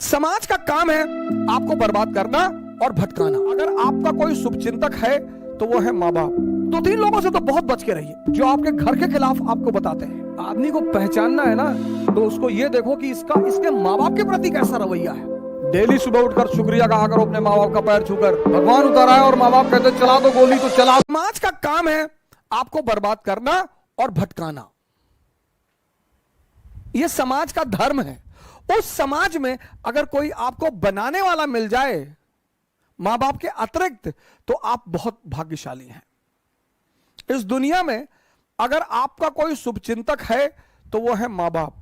समाज का काम है आपको बर्बाद करना और भटकाना। अगर आपका कोई शुभचिंतक है तो वो है माँ बाप। दो तीन लोगों से तो बहुत बच के रहिए जो आपके घर के खिलाफ आपको बताते हैं। आदमी को पहचानना है ना, तो उसको ये देखो कि इसके माँ बाप के प्रति कैसा रवैया है। डेली सुबह उठकर शुक्रिया कहा करो अपने माँ बाप का पैर छूकर। भगवान उतर आए और माँ बाप कहते चला दो गोली तो चला। समाज का काम है आपको बर्बाद करना और भटकाना, यह समाज का धर्म है। उस समाज में अगर कोई आपको बनाने वाला मिल जाए मां बाप के अतिरिक्त, तो आप बहुत भाग्यशाली हैं। इस दुनिया में अगर आपका कोई शुभचिंतक है तो वो है मां बाप,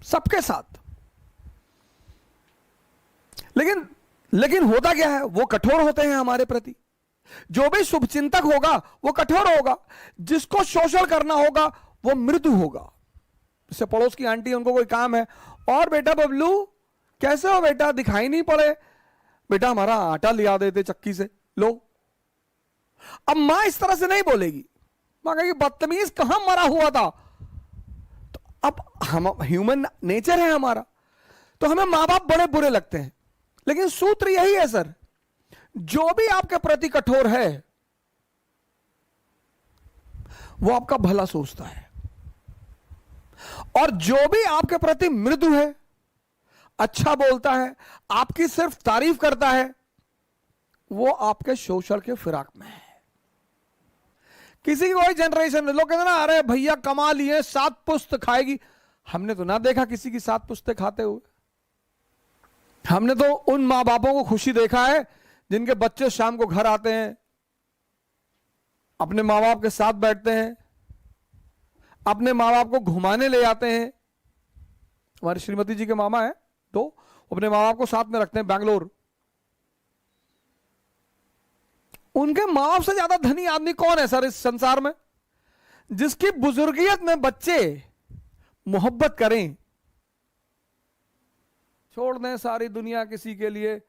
सबके साथ। लेकिन होता क्या है, वो कठोर होते हैं हमारे प्रति। जो भी शुभचिंतक होगा वो कठोर होगा, जिसको शोषण करना होगा वो मृदु होगा। जैसे पड़ोस की आंटी, उनको कोई काम है, और बेटा बबलू कैसे हो बेटा, दिखाई नहीं पड़े, बेटा हमारा आटा लिया देते चक्की से, लो। अब मां इस तरह से नहीं बोलेगी, मां कहेगी बदतमीज कहां मरा हुआ था। तो अब हम ह्यूमन नेचर है हमारा, तो हमें मां बाप बड़े बुरे लगते हैं। लेकिन सूत्र यही है सर, जो भी आपके प्रति कठोर है वो आपका भला सोचता है, और जो भी आपके प्रति मृदु है, अच्छा बोलता है, आपकी सिर्फ तारीफ करता है, वो आपके शोषण के फिराक में है। किसी की कोई जनरेशन में लोग कहते ना, अरे भैया कमा लिए 7 पुस्त खाएगी। हमने तो ना देखा किसी की 7 पुस्तें खाते हुए। हमने तो उन मां बापों को खुशी देखा है जिनके बच्चे शाम को घर आते हैं, अपने मां बाप के साथ बैठते हैं, अपने माँ बाप को घुमाने ले जाते हैं। हमारी श्रीमती जी के मामा है तो अपने माँ बाप को साथ में रखते हैं बैंगलोर। उनके माँ बाप से ज्यादा धनी आदमी कौन है सर इस संसार में, जिसकी बुजुर्गियत में बच्चे मोहब्बत करें। छोड़ दें सारी दुनिया किसी के लिए,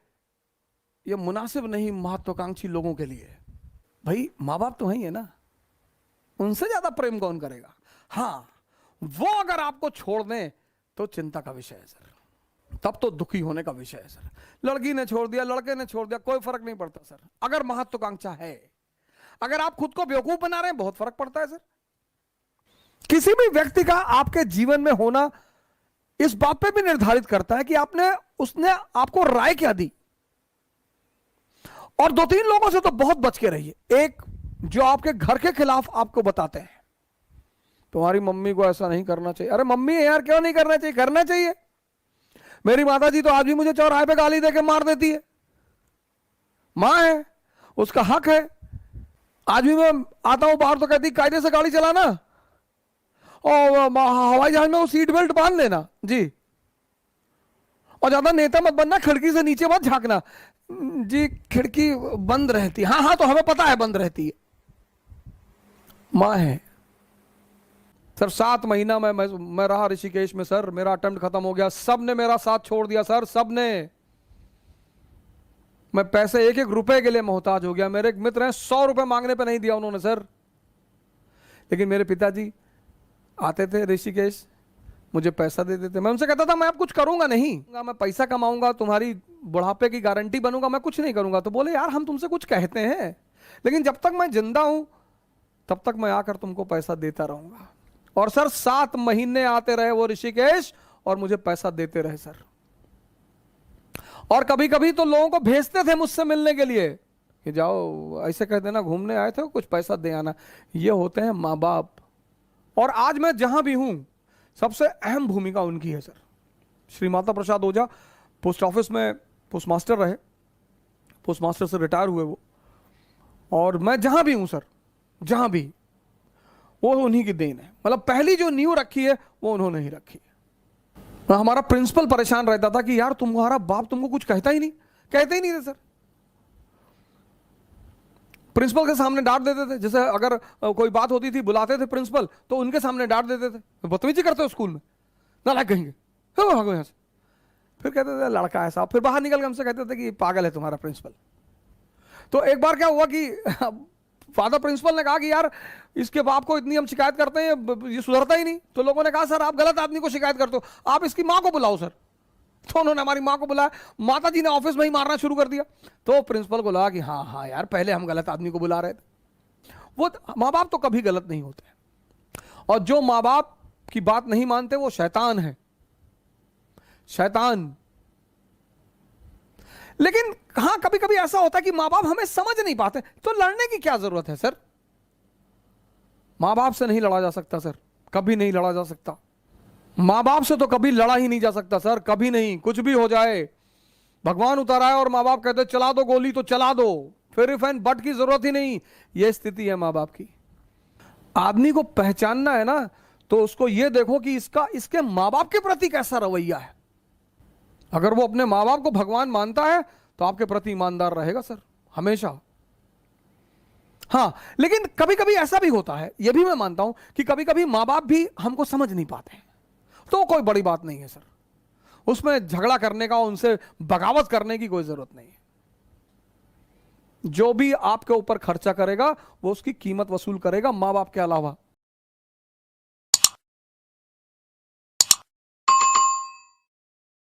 यह मुनासिब नहीं महत्वाकांक्षी लोगों के लिए। भाई माँ बाप तो वही है ना, उनसे ज्यादा प्रेम कौन करेगा। हाँ, वो अगर आपको छोड़ दें तो चिंता का विषय है सर, तब तो दुखी होने का विषय है सर। लड़की ने छोड़ दिया, लड़के ने छोड़ दिया, कोई फर्क नहीं पड़ता सर। अगर महत्वाकांक्षा है, अगर आप खुद को बेवकूफ बना रहे हैं, बहुत फर्क पड़ता है सर। किसी भी व्यक्ति का आपके जीवन में होना इस बात पे भी निर्धारित करता है कि उसने आपको राय क्या दी। और 2-3 लोगों से तो बहुत बच के रहिए। एक, जो आपके घर के खिलाफ आपको बताते हैं, तुम्हारी मम्मी को ऐसा नहीं करना चाहिए। अरे मम्मी है यार, क्यों नहीं करना चाहिए, करना चाहिए। मेरी माता जी तो आज भी मुझे चौराहे पे गाली देके मार देती है। मां है, उसका हक है। आज भी मैं आता हूं बाहर तो कहती कायदे से गाड़ी चलाना, और हवाई जहाज में वो सीट बेल्ट बांध लेना जी, और ज्यादा नेता मत बनना, खिड़की से नीचे मत झांकना जी, खिड़की बंद रहती। हाँ हाँ, तो हमें पता है बंद रहती है। मां है सर। 7 महीना मैं रहा ऋषिकेश में सर, मेरा अटेम्प्ट खत्म हो गया, सबने मेरा साथ छोड़ दिया सर, सबने। मैं पैसे 1-1 रुपए के लिए मोहताज हो गया। मेरे एक मित्र हैं, 100 रुपए मांगने पे नहीं दिया उन्होंने सर। लेकिन मेरे पिताजी आते थे ऋषिकेश, मुझे पैसा दे देते। मैं उनसे कहता था मैं अब कुछ करूंगा नहीं, मैं पैसा कमाऊंगा, तुम्हारी बुढ़ापे की गारंटी बनूंगा, मैं कुछ नहीं करूंगा। तो बोले यार हम तुमसे कुछ कहते हैं, लेकिन जब तक मैं जिंदा हूं तब तक मैं आकर तुमको पैसा देता रहूंगा। और सर 7 महीने आते रहे वो ऋषिकेश और मुझे पैसा देते रहे सर। और कभी कभी तो लोगों को भेजते थे मुझसे मिलने के लिए कि जाओ ऐसे कह देना घूमने आए थे, कुछ पैसा दे आना। ये होते हैं माँ बाप। और आज मैं जहां भी हूं, सबसे अहम भूमिका उनकी है सर। श्री माता प्रसाद ओझा पोस्ट ऑफिस में पोस्ट मास्टर रहे, पोस्ट मास्टर से रिटायर हुए वो। और मैं जहां भी हूं सर, जहां भी, वो उन्हीं की देन है। मतलब पहली जो नींव रखी है वो उन्होंने ही रखी है। हमारा प्रिंसिपल परेशान रहता था कि यार तुम्हारा बाप तुमको कुछ कहते ही नहीं थे सर। प्रिंसिपल के सामने डांट देते थे। जैसे अगर कोई बात होती थी, बुलाते थे प्रिंसिपल, तो उनके सामने डांट देते थे, बदतमीजी करते हो स्कूल में, नालायक कहेंगे, भागो यहां से। फिर कहते थे लड़का है साहब। फिर बाहर निकल के हमसे कहते थे कि पागल है तुम्हारा प्रिंसिपल। तो एक बार क्या हुआ कि फादर प्रिंसिपल ने कहा कि यार इसके बाप को इतनी हम शिकायत करते हैं, ये सुधरता ही नहीं। तो लोगों ने कहा सर आप गलत आदमी को शिकायत करते हो, आप इसकी माँ को बुलाओ सर। तो उन्होंने हमारी माँ को बुलाया, माता जी ने ऑफिस में ही मारना शुरू कर दिया। तो प्रिंसिपल को लगा कि हाँ हाँ यार, पहले हम गलत आदमी को बुला रहे थे। वो माँ बाप तो कभी गलत नहीं होते, और जो माँ बाप की बात नहीं मानते वो शैतान है, शैतान। लेकिन हाँ, कभी कभी ऐसा होता है कि माँ बाप हमें समझ नहीं पाते, तो लड़ने की क्या जरूरत है सर? माँ बाप से नहीं लड़ा जा सकता सर, कभी नहीं लड़ा जा सकता। माँ बाप से तो कभी लड़ा ही नहीं जा सकता सर, कभी नहीं। कुछ भी हो जाए, भगवान उतर आए और माँ बाप कहते चला दो गोली तो चला दो, फिर इफ एंड बट की जरूरत ही नहीं। यह स्थिति है माँ बाप की। आदमी को पहचानना है ना, तो उसको यह देखो कि इसके माँ बाप के प्रति कैसा रवैया है। अगर वो अपने माँ बाप को भगवान मानता है तो आपके प्रति ईमानदार रहेगा सर, हमेशा। हाँ, लेकिन कभी कभी ऐसा भी होता है, यह भी मैं मानता हूं कि कभी कभी माँ बाप भी हमको समझ नहीं पाते हैं, तो कोई बड़ी बात नहीं है सर, उसमें झगड़ा करने का, उनसे बगावत करने की कोई जरूरत नहीं है। जो भी आपके ऊपर खर्चा करेगा वो उसकी कीमत वसूल करेगा, माँ बाप के अलावा।